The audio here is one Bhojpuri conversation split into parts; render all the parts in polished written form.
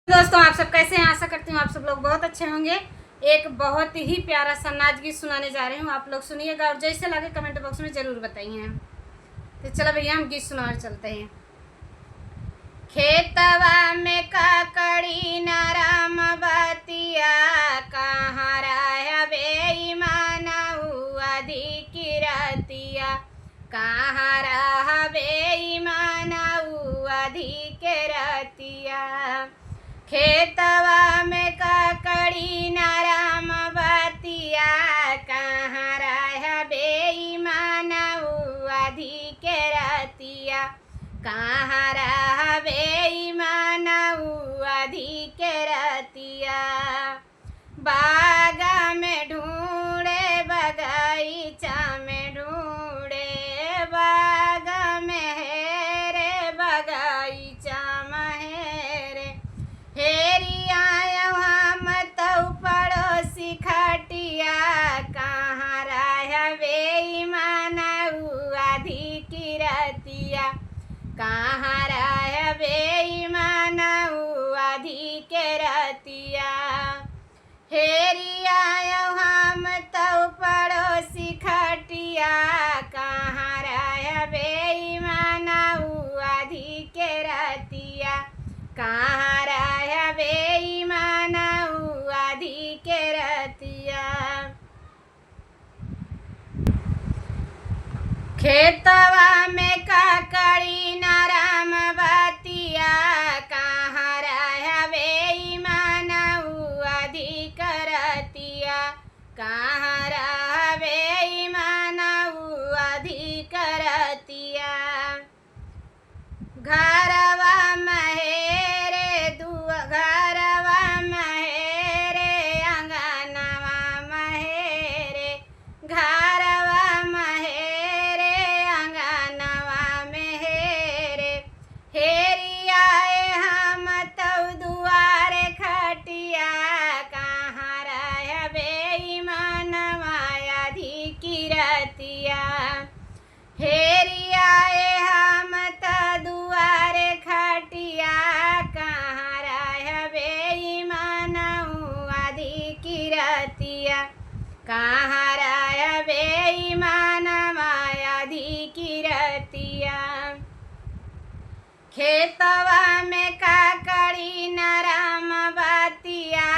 दोस्तों, आप सब कैसे हैं? आशा करती हूँ आप सब लोग बहुत अच्छे होंगे। एक बहुत ही प्यारा सा नाच गीत सुनाने जा रही हूँ, आप लोग सुनिएगा और जैसे लगे कमेंट बॉक्स में ज़रूर बताइए। तो चलो भैया, हम गीत सुनाने चलते हैं। खेतवा में काकड़ी नरम बतिया, कहाँ रह बेईमान अधिक रतिया, कहाँ रह बेईमान अधिक रतिया। खेतवा में काकड़ी नरम बतिया, कहाँ रह बेईमान अधिक रतिया, कहाँ रह बेईमान अधिक रतिया। बाग में ढूंढे बगीचा में ढूंढे, बाग में हेरे बगीचा में हेरे, हेरी आया हम तो पड़ोसी खटिया, कहाँ रह बेईमान अधिक रतिया, कहाँ रह बेईमान अधिक रतिया। हेरी आया हम तो पड़ोसी खटिया, कहाँ रह बेईमान अधिक रतिया, कहाँ रह बेईमान अधिक रतिया। खेतवा में काकड़ी नरम बतिया, कहाँ रह बेईमान अधिक रतिया, कहाँ रह बेईमान अधिक रतिया। घरवा महेरे घरवा महेरे, अंगनवा महेरे, घरवा महेरे अंगनवा महेरे, हेरी आए हम तो दुआरे खटिया, कहाँ रह बेईमान अधिक रतिया। हेरी आए हम तो दुआरे खटिया, कहाँ रह बेईमान अधिक रतिया, कहाँ रह बेईमान अधिक रतिया। खेतवा में काकड़ी नरम बतिया,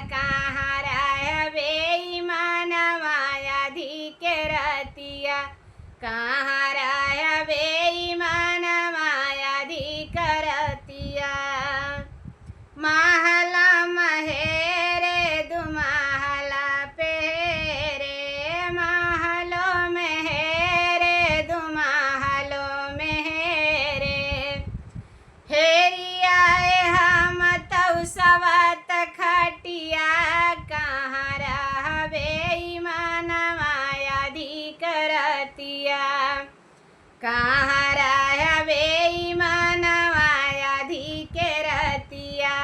कहाँ रह बेईमान अधिक रतिया, कहाँ रह बेईमान अधिक रतिया। महला महेरे दुमहला पेरे, महलो मेरे दुमहलो मेरे, हेरी आए हम तो सवत खटिया, कहाँ रह बेईमान अधिक रतिया, कहाँ रह बेईमान अधिक रतिया।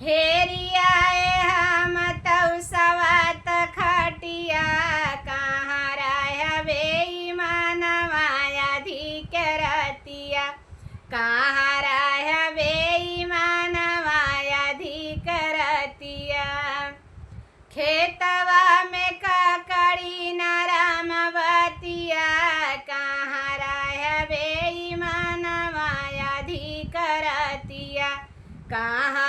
हेरी आए हम तो सवत खटिया, कहाँ रह बेईमान अधिक रतिया, कहाँ रह बेईमान अधिक रतिया। खेतवा में काकड़ी नरम बतिया, कहाँ रह बेईमान अधिक रतिया, कहाँ